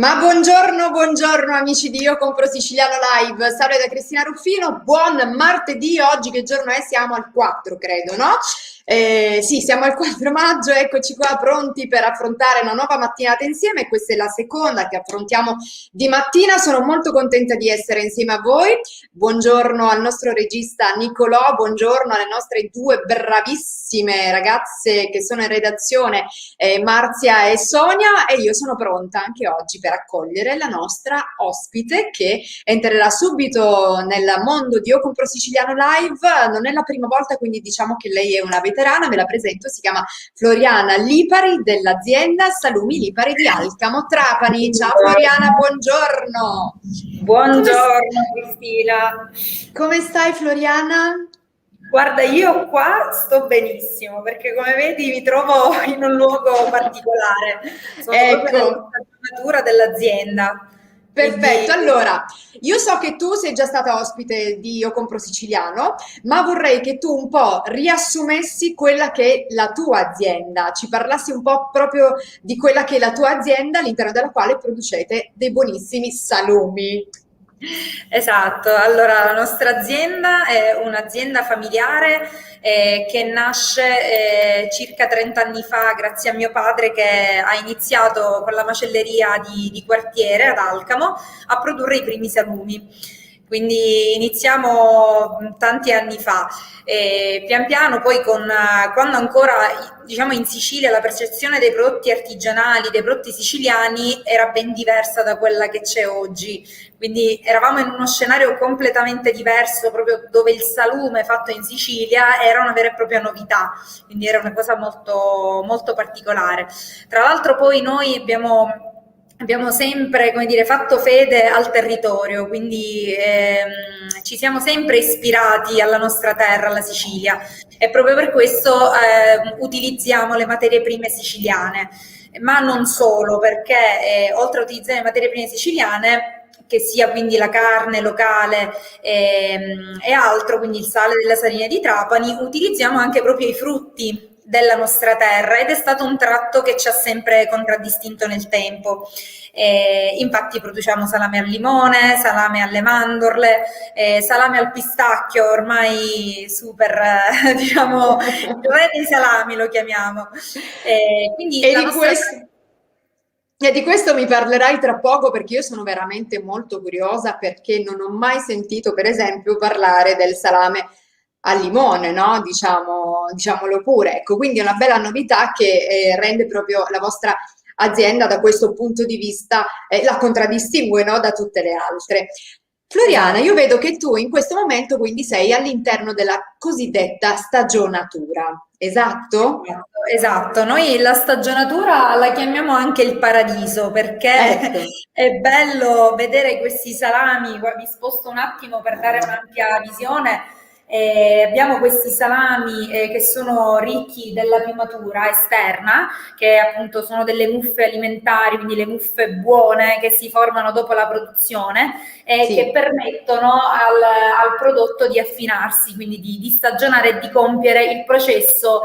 Ma buongiorno, buongiorno amici di Io Compro Siciliano Live, salve da Cristina Ruffino, buon martedì, oggi che giorno è? Siamo al 4 credo, no? Sì, siamo al 4 maggio, eccoci qua pronti per affrontare una nuova mattinata insieme, questa è la seconda che affrontiamo di mattina, sono molto contenta di essere insieme a voi, buongiorno al nostro regista Nicolò, buongiorno alle nostre due bravissime ragazze che sono in redazione, Marzia e Sonia, e io sono pronta anche oggi per accogliere la nostra ospite che entrerà subito nel mondo di Io Compro Siciliano Live. Non è la prima volta, quindi diciamo che lei è una veterana, ve la presento, si chiama Floriana Lipari dell'azienda Salumi Lipari di Alcamo, Trapani. Ciao Floriana, Buongiorno, buongiorno. Come, buongiorno Cristina. come stai Floriana? Guarda, io qua sto benissimo perché come vedi mi trovo in un luogo particolare, sono proprio Ecco. nella stagionatura dell'azienda, Perfetto, quindi allora io so che tu sei già stata ospite di Io Compro Siciliano, ma vorrei che tu un po' riassumessi quella che è la tua azienda, ci parlassi un po' proprio di quella che è la tua azienda all'interno della quale producete dei buonissimi salumi. esatto, allora la nostra azienda è un'azienda familiare che nasce circa 30 anni fa grazie a mio padre che ha iniziato con la macelleria di quartiere ad Alcamo a produrre i primi salumi. Quindi iniziamo tanti anni fa e pian piano poi quando ancora diciamo in Sicilia la percezione dei prodotti artigianali, dei prodotti siciliani era ben diversa da quella che c'è oggi. Quindi eravamo in uno scenario completamente diverso, proprio dove il salume fatto in Sicilia era una vera e propria novità, quindi era una cosa molto, molto particolare. Tra l'altro poi noi abbiamo sempre, come dire, fatto fede al territorio, quindi ci siamo sempre ispirati alla nostra terra, alla Sicilia, e proprio per questo utilizziamo le materie prime siciliane, ma non solo, perché oltre a utilizzare le materie prime siciliane, che sia quindi la carne locale e altro, quindi il sale della Salina di Trapani, utilizziamo anche proprio i frutti della nostra terra ed è stato un tratto che ci ha sempre contraddistinto nel tempo. Infatti produciamo salame al limone, salame alle mandorle, salame al pistacchio, ormai super, diciamo, il re dei salami lo chiamiamo. Quindi E la di nostra... questo, e di questo mi parlerai tra poco perché io sono veramente molto curiosa perché non ho mai sentito, per esempio, parlare del salame al limone, no? Diciamolo pure. Ecco, quindi è una bella novità che rende proprio la vostra azienda da questo punto di vista, la contraddistingue, no? Da tutte le altre. Floriana, io Esatto. vedo che tu in questo momento quindi sei all'interno della cosiddetta stagionatura, esatto? Esatto, esatto. Noi la stagionatura la chiamiamo anche il paradiso perché Ecco. è bello vedere questi salami. Mi sposto un attimo per dare un'ampia visione. Abbiamo questi salami che sono ricchi della piumatura esterna, che appunto sono delle muffe alimentari, quindi le muffe buone che si formano dopo la produzione e che Sì. permettono al prodotto di affinarsi, quindi di stagionare e di compiere il processo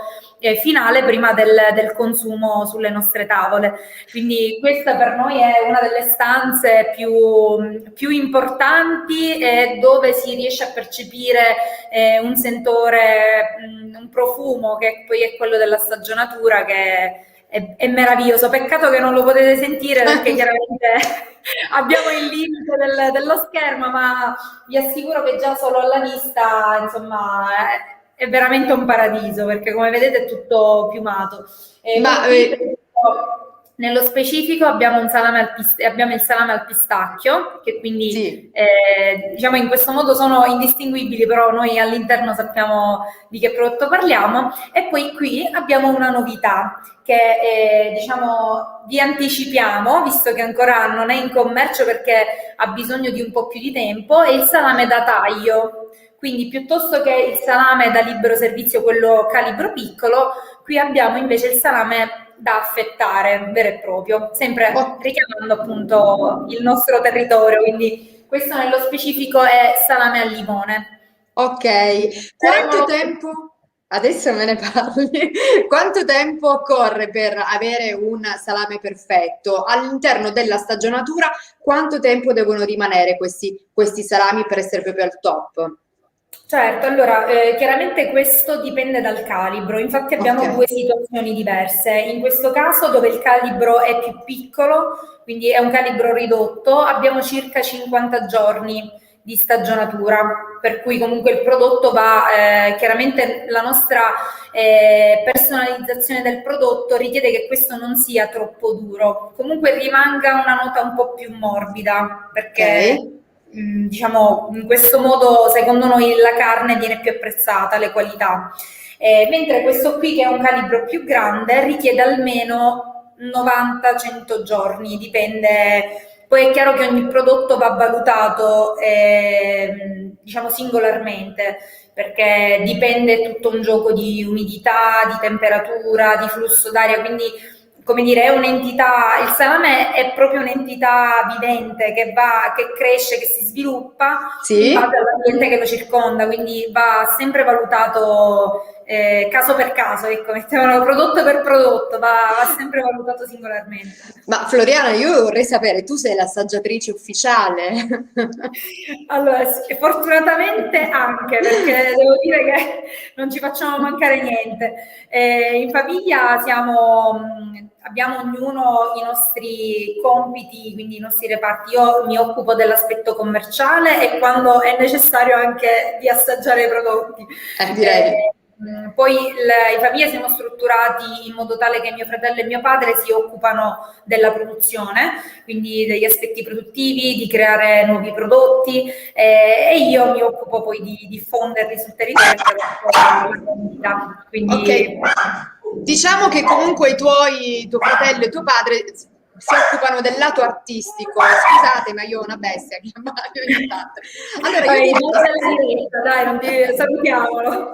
finale prima del consumo sulle nostre tavole. Quindi questa per noi è una delle stanze più importanti e dove si riesce a percepire un sentore, un profumo che poi è quello della stagionatura che è meraviglioso. Peccato che non lo potete sentire perché chiaramente abbiamo il limite dello schermo, ma vi assicuro che già solo alla vista, insomma, è veramente un paradiso perché come vedete è tutto piumato. E poi Ma qui, per esempio, nello specifico abbiamo abbiamo il salame al pistacchio, che quindi sì, diciamo in questo modo sono indistinguibili, però noi all'interno sappiamo di che prodotto parliamo. E poi qui abbiamo una novità che diciamo vi anticipiamo, visto che ancora non è in commercio perché ha bisogno di un po' più di tempo, è il salame da taglio. Quindi piuttosto che il salame da libero servizio, quello calibro piccolo, qui abbiamo invece il salame da affettare vero e proprio, sempre o- richiamando appunto il nostro territorio, quindi questo nello specifico è salame al limone. ok. Quanto Speriamo... tempo? Adesso me ne parli. Quanto tempo occorre per avere un salame perfetto? All'interno della stagionatura, quanto tempo devono rimanere questi salami per essere proprio al top? Certo, allora chiaramente questo dipende dal calibro, infatti Ok. abbiamo due situazioni diverse. In questo caso dove il calibro è più piccolo, quindi è un calibro ridotto, abbiamo circa 50 giorni di stagionatura, per cui comunque il prodotto va, chiaramente la nostra personalizzazione del prodotto richiede che questo non sia troppo duro, comunque rimanga una nota un po' più morbida, Ok. perché diciamo, in questo modo secondo noi la carne viene più apprezzata, le qualità. Mentre questo qui che è un calibro più grande richiede almeno 90-100 giorni, dipende. Poi è chiaro che ogni prodotto va valutato diciamo singolarmente, perché dipende tutto un gioco di umidità, di temperatura, di flusso d'aria, quindi come dire, è un'entità, il salame è proprio un'entità vivente che va, che cresce, che si sviluppa in base Sì? all'ambiente che lo circonda, quindi va sempre valutato caso per caso, ecco, mettiamolo prodotto per prodotto, va sempre valutato singolarmente. Ma Floriana, io vorrei sapere, tu sei l'assaggiatrice ufficiale? Allora, sì, fortunatamente anche, perché devo dire che non ci facciamo mancare niente. In famiglia abbiamo ognuno i nostri compiti, quindi i nostri reparti. Io mi occupo dell'aspetto commerciale e quando è necessario anche di assaggiare i prodotti. Direi. Poi in famiglia siamo strutturati in modo tale che mio fratello e mio padre si occupano della produzione, quindi degli aspetti produttivi, di creare nuovi prodotti e io mi occupo poi di diffonderli sul territorio attraverso la comunità. Ok, Quindi diciamo che comunque tuo fratello e tuo padre si occupano del lato artistico. Scusate, ma io ho una bestia che Mario ogni tanto. Allora, io il direi, mondo della diretta, dai, salutiamolo.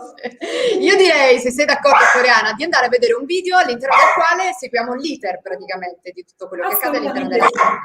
io direi, se sei d'accordo, Floriana, di andare a vedere un video all'interno del quale seguiamo l'iter praticamente di tutto quello che accade all'interno Assolutamente della sì. scena.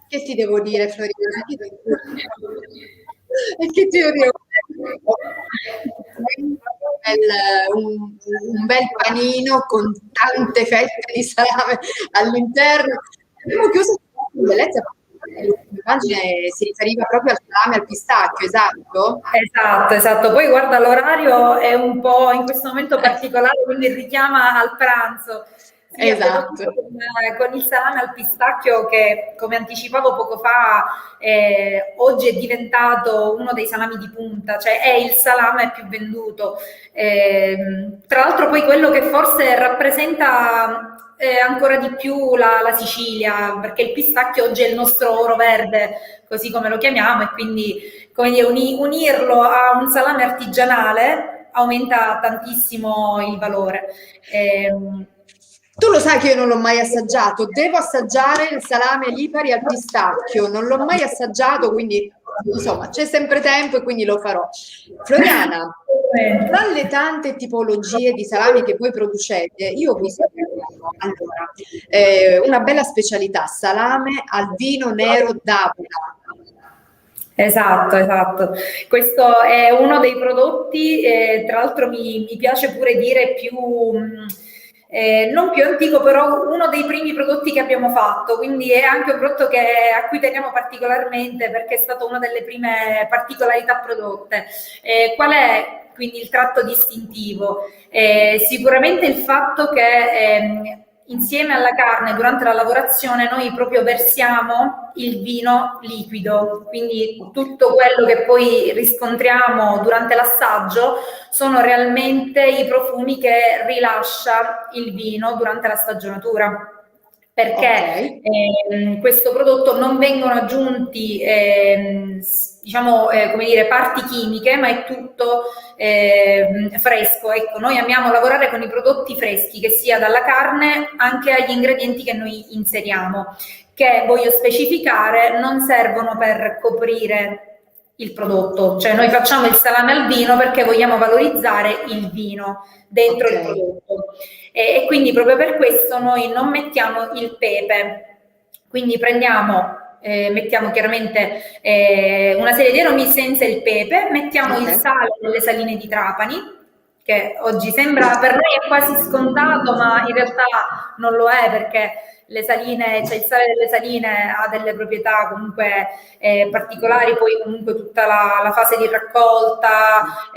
Che ti devo dire, Floriana? E che ti devo dire? Un bel panino con tante fette di salame all'interno. Abbiamo chiuso con bellezza. L'immagine si riferiva proprio al salame al pistacchio, esatto? Esatto, esatto. Poi guarda, l'orario è un po' in questo momento particolare, quindi richiama al pranzo. Sì, abbiamo Esatto. chiuso con il salame al pistacchio che, come anticipavo poco fa, oggi è diventato uno dei salami di punta, cioè è il salame più venduto. Tra l'altro poi quello che forse rappresenta ancora di più la Sicilia, perché il pistacchio oggi è il nostro oro verde, così come lo chiamiamo, e quindi, come dire, unirlo a un salame artigianale aumenta tantissimo il valore. Tu lo sai che io non l'ho mai assaggiato, devo assaggiare il salame Lipari al pistacchio, non l'ho mai assaggiato, quindi insomma c'è sempre tempo e quindi lo farò. Floriana, tra le tante tipologie di salami che voi producete, io ho visto allora, una bella specialità, salame al vino nero d'Avola. Esatto, esatto. Questo è uno dei prodotti, tra l'altro mi piace pure dire non più antico, però uno dei primi prodotti che abbiamo fatto, quindi è anche un prodotto a cui teniamo particolarmente perché è stato una delle prime particolarità prodotte. Qual è quindi il tratto distintivo? Sicuramente il fatto che insieme alla carne durante la lavorazione noi proprio versiamo il vino liquido, quindi tutto quello che poi riscontriamo durante l'assaggio sono realmente i profumi che rilascia il vino durante la stagionatura. Perché questo prodotto non vengono aggiunti diciamo come dire parti chimiche, ma è tutto fresco. Ecco, noi amiamo lavorare con i prodotti freschi, che sia dalla carne anche agli ingredienti che noi inseriamo, che voglio specificare non servono per coprire il prodotto, cioè noi facciamo il salame al vino perché vogliamo valorizzare il vino dentro il prodotto, e quindi proprio per questo noi non mettiamo il pepe, quindi mettiamo chiaramente una serie di aromi senza il pepe, mettiamo il sale delle saline di Trapani, che oggi sembra per noi è quasi scontato, ma in realtà non lo è, perché le saline, cioè il sale delle saline ha delle proprietà comunque particolari, poi comunque tutta la fase di raccolta,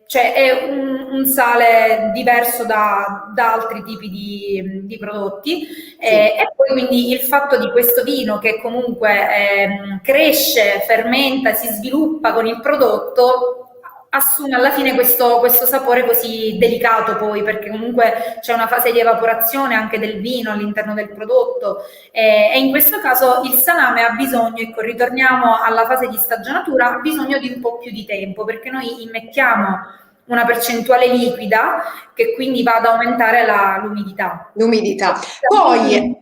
cioè è un sale diverso da altri tipi di prodotti, e poi quindi il fatto di questo vino che comunque cresce, fermenta, si sviluppa con il prodotto, assume alla fine questo sapore così delicato, poi perché comunque c'è una fase di evaporazione anche del vino all'interno del prodotto, e in questo caso il salame ha bisogno, ecco, ritorniamo alla fase di stagionatura, ha bisogno di un po' più di tempo, perché noi immettiamo una percentuale liquida che quindi va ad aumentare l'umidità. Poi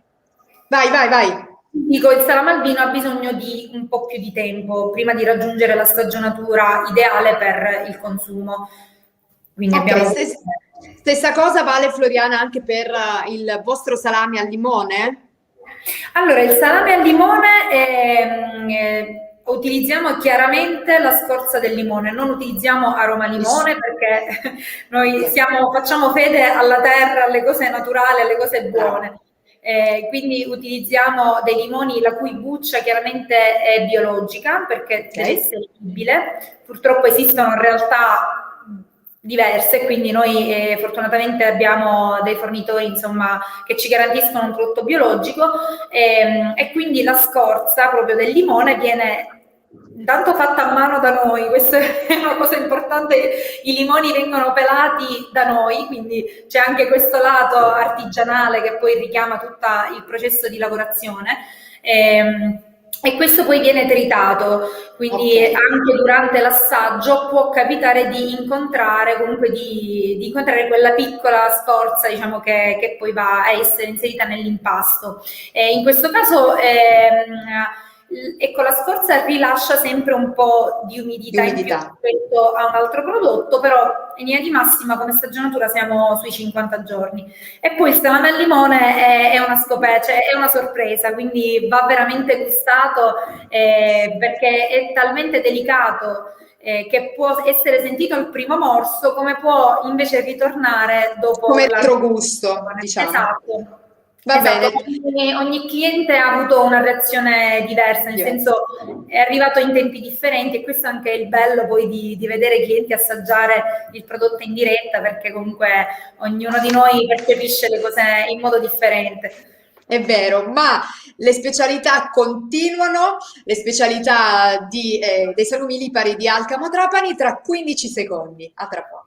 vai. Dico, il salame al vino ha bisogno di un po' più di tempo prima di raggiungere la stagionatura ideale per il consumo. Quindi stessa cosa vale, Floriana, anche per il vostro salame al limone? Allora, il salame al limone utilizziamo chiaramente la scorza del limone, non utilizziamo aroma limone perché noi facciamo fede alla terra, alle cose naturali, alle cose buone. Quindi utilizziamo dei limoni la cui buccia chiaramente è biologica, perché deve essere vivibile. Purtroppo esistono realtà diverse, quindi noi fortunatamente abbiamo dei fornitori, insomma, che ci garantiscono un prodotto biologico, e quindi la scorza proprio del limone viene intanto fatta a mano da noi. Questa è una cosa importante, i limoni vengono pelati da noi, quindi c'è anche questo lato artigianale che poi richiama tutto il processo di lavorazione, e questo poi viene tritato, quindi anche durante l'assaggio può capitare di incontrare comunque di incontrare quella piccola scorza, diciamo, che poi va a essere inserita nell'impasto. In questo caso ecco, la scorza rilascia sempre un po' di umidità in più rispetto a un altro prodotto, però in linea di massima come stagionatura siamo sui 50 giorni. E poi il salame al limone è una scoperta, cioè è una sorpresa, quindi va veramente gustato, perché è talmente delicato che può essere sentito al primo morso, come può invece ritornare dopo come retrogusto, diciamo. Esatto. Va bene. Ogni cliente ha avuto una reazione diversa, nel senso è arrivato in tempi differenti, e questo è anche il bello poi di vedere i clienti assaggiare il prodotto in diretta, perché comunque ognuno di noi percepisce le cose in modo differente. È vero, ma le specialità continuano, le specialità dei salumi lipari di Alcamo Trapani tra 15 secondi. A tra poco.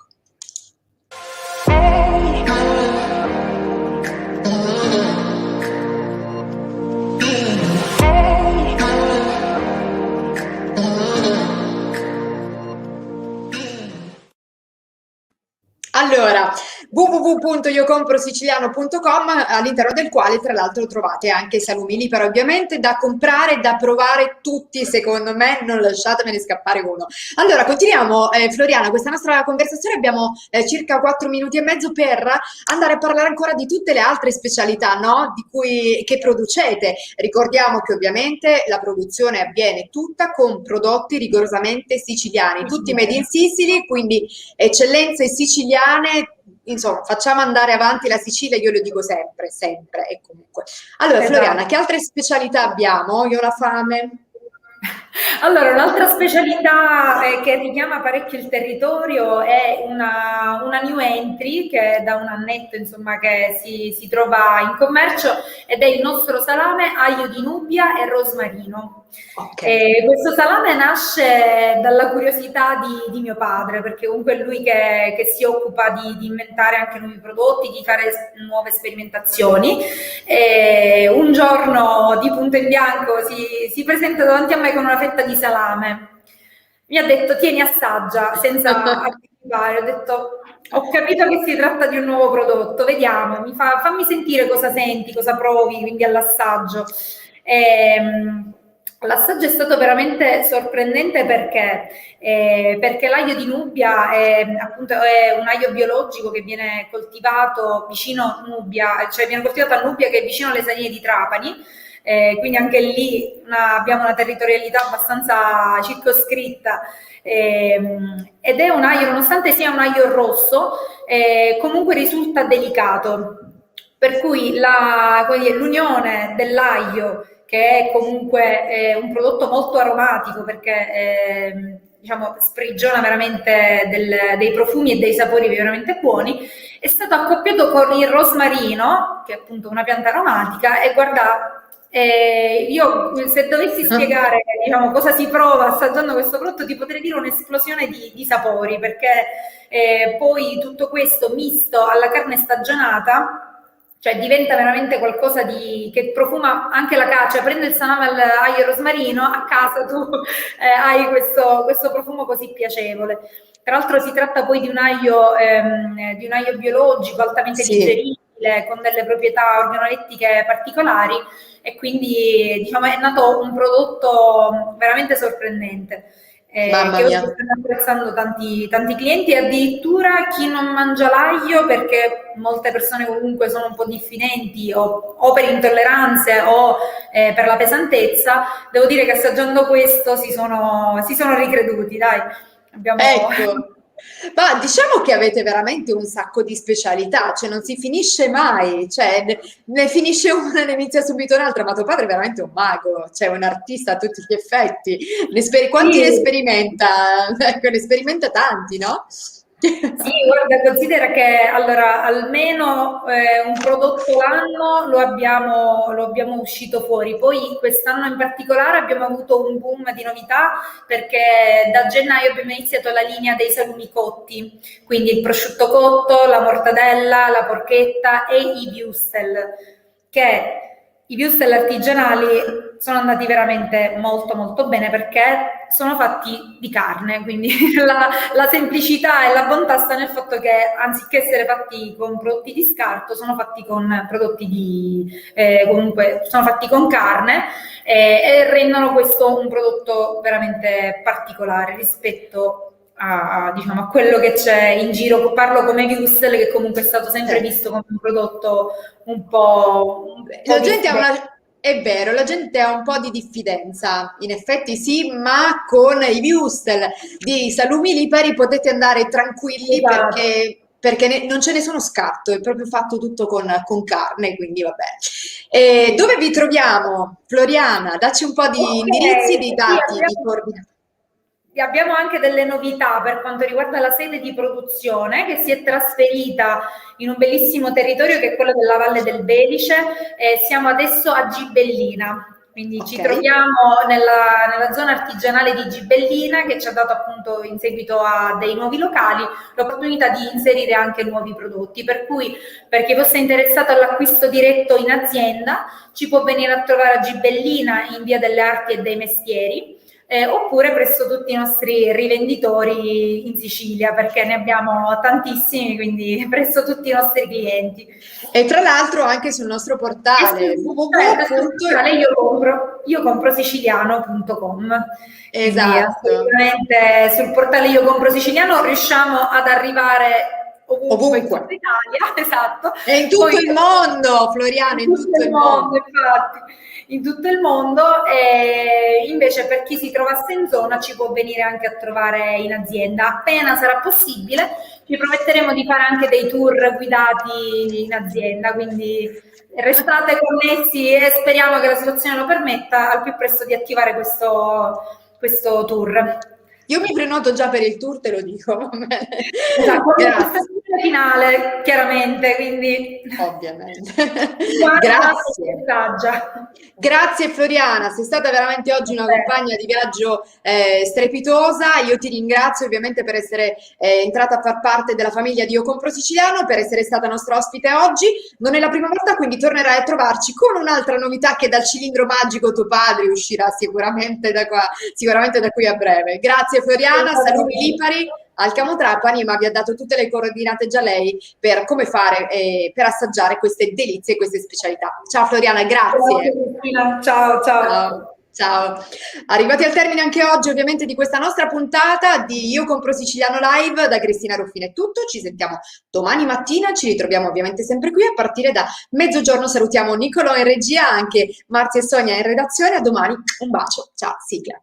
www.iocomprosiciliano.com, all'interno del quale tra l'altro trovate anche i salumi liberi ovviamente da comprare, da provare tutti, secondo me, non lasciatemene scappare uno. Allora, continuiamo, Floriana, questa nostra conversazione, abbiamo circa 4 minuti e mezzo per andare a parlare ancora di tutte le altre specialità, no? Che producete. Ricordiamo che ovviamente la produzione avviene tutta con prodotti rigorosamente siciliani, tutti made in Sicily, quindi eccellenze siciliane. Insomma, facciamo andare avanti la Sicilia, io lo dico sempre, sempre e comunque. Allora, Esatto. Floriana, che altre specialità abbiamo? Io ho la fame. Allora, un'altra specialità che richiama parecchio il territorio è una new entry che è da un annetto, insomma, che si trova in commercio, ed è il nostro salame aglio di Nubia e rosmarino. Ok. Questo salame nasce dalla curiosità di mio padre, perché comunque è lui che si occupa di inventare anche nuovi prodotti, di fare nuove sperimentazioni. E un giorno di punto in bianco si presenta davanti a me con una fetta di salame. Mi ha detto: tieni, assaggia, senza anticipare. Ho detto: ho capito che si tratta di un nuovo prodotto, vediamo, fammi sentire cosa senti, cosa provi, quindi all'assaggio. L'assaggio è stato veramente sorprendente perché l'aglio di Nubia appunto, è un aglio biologico che viene coltivato vicino Nubia, cioè viene coltivato a Nubia, che è vicino alle Saline di Trapani. Quindi anche lì abbiamo una territorialità abbastanza circoscritta, ed è un aglio, nonostante sia un aglio rosso, comunque risulta delicato, per cui l'unione dell'aglio, che è comunque un prodotto molto aromatico, perché diciamo, sprigiona veramente dei profumi e dei sapori veramente buoni, è stato accoppiato con il rosmarino, che è appunto una pianta aromatica, e guarda, io se dovessi spiegare, diciamo, cosa si prova assaggiando questo prodotto, ti potrei dire un'esplosione di sapori, perché poi tutto questo misto alla carne stagionata, cioè diventa veramente qualcosa che profuma anche la caccia. Cioè, prende il salame aglio e rosmarino, a casa tu hai questo profumo così piacevole. Tra l'altro si tratta poi di un aglio biologico, altamente Sì. digeribile, con delle proprietà organolettiche particolari, e quindi diciamo è nato un prodotto veramente sorprendente. Mamma Che oggi mia. stanno apprezzando tanti clienti, e addirittura chi non mangia l'aglio, perché molte persone comunque sono un po' diffidenti o per intolleranze o per la pesantezza. Devo dire che assaggiando questo si sono ricreduti, dai. Abbiamo... Ecco, ma diciamo che avete veramente un sacco di specialità, cioè non si finisce mai, cioè ne finisce una e ne inizia subito un'altra, ma tuo padre è veramente un mago, cioè un artista a tutti gli effetti. Quanti ne Sì. sperimenta? Ecco, ne sperimenta tanti, no? Sì, guarda, considera che allora almeno un prodotto l'anno lo abbiamo uscito fuori. Poi quest'anno in particolare abbiamo avuto un boom di novità, perché da gennaio abbiamo iniziato la linea dei salumi cotti, quindi il prosciutto cotto, la mortadella, la porchetta e i würstel, che i würstel artigianali sono andati veramente molto molto bene, perché sono fatti di carne, quindi la semplicità e la bontà sta nel fatto che, anziché essere fatti con prodotti di scarto, sono fatti con comunque sono fatti con carne, e rendono questo un prodotto veramente particolare rispetto diciamo, a quello che c'è in giro. Parlo come würstel, che comunque è stato sempre visto come un prodotto un po' La gente ha diffidente. è vero, la gente ha un po' di diffidenza, in effetti sì, ma con i wurstel di salumi lipari potete andare tranquilli Esatto. perché non ce ne sono scarto, è proprio fatto tutto con carne, quindi vabbè. E dove vi troviamo? Floriana, dacci un po' di indirizzi, Ok, di sì, dati, di coordinate. abbiamo anche delle novità per quanto riguarda la sede di produzione, che si è trasferita in un bellissimo territorio che è quello della Valle del Belice, e siamo adesso a Gibellina. Quindi Ok. ci troviamo nella zona artigianale di Gibellina, che ci ha dato, appunto, in seguito a dei nuovi locali, l'opportunità di inserire anche nuovi prodotti. Per cui, per chi fosse interessato all'acquisto diretto in azienda, ci può venire a trovare a Gibellina, in via delle Arti e dei Mestieri. oppure presso tutti i nostri rivenditori in Sicilia, perché ne abbiamo tantissimi, quindi presso tutti i nostri clienti. E tra l'altro anche sul nostro portale iocompro.siciliano.com. Esatto. Assolutamente sul portale Io Compro Siciliano riusciamo ad arrivare ovunque. In tutta Italia, esatto. E in tutto il mondo, Floriana, in tutto il mondo. Infatti, in tutto il mondo, e invece per chi si trovasse in zona ci può venire anche a trovare in azienda. Appena sarà possibile ci prometteremo di fare anche dei tour guidati in azienda, quindi restate connessi e speriamo che la situazione lo permetta al più presto di attivare questo tour. Io mi prenoto già per il tour, te lo dico. Esatto, grazie. Finale, chiaramente, quindi ovviamente. Grazie. Grazie Floriana, sei stata veramente oggi una compagna di viaggio strepitosa. Io ti ringrazio ovviamente per essere entrata a far parte della famiglia di Io Compro Siciliano, per essere stata nostra ospite oggi. Non è la prima volta, quindi tornerai a trovarci con un'altra novità che dal cilindro magico tuo padre uscirà sicuramente da qua, sicuramente da qui a breve. Grazie Floriana, saluti Lipari al Camotrapani, ma vi ha dato tutte le coordinate già lei per come fare per assaggiare queste delizie, queste specialità. Ciao Floriana, grazie. Ciao, ciao. Ciao. Arrivati al termine anche oggi ovviamente di questa nostra puntata di Io Compro Siciliano Live. Da Cristina Ruffini è tutto, ci sentiamo domani mattina, ci ritroviamo ovviamente sempre qui a partire da mezzogiorno. Salutiamo Nicolò in regia, anche Marzia e Sonia in redazione. A domani, un bacio, ciao, sigla.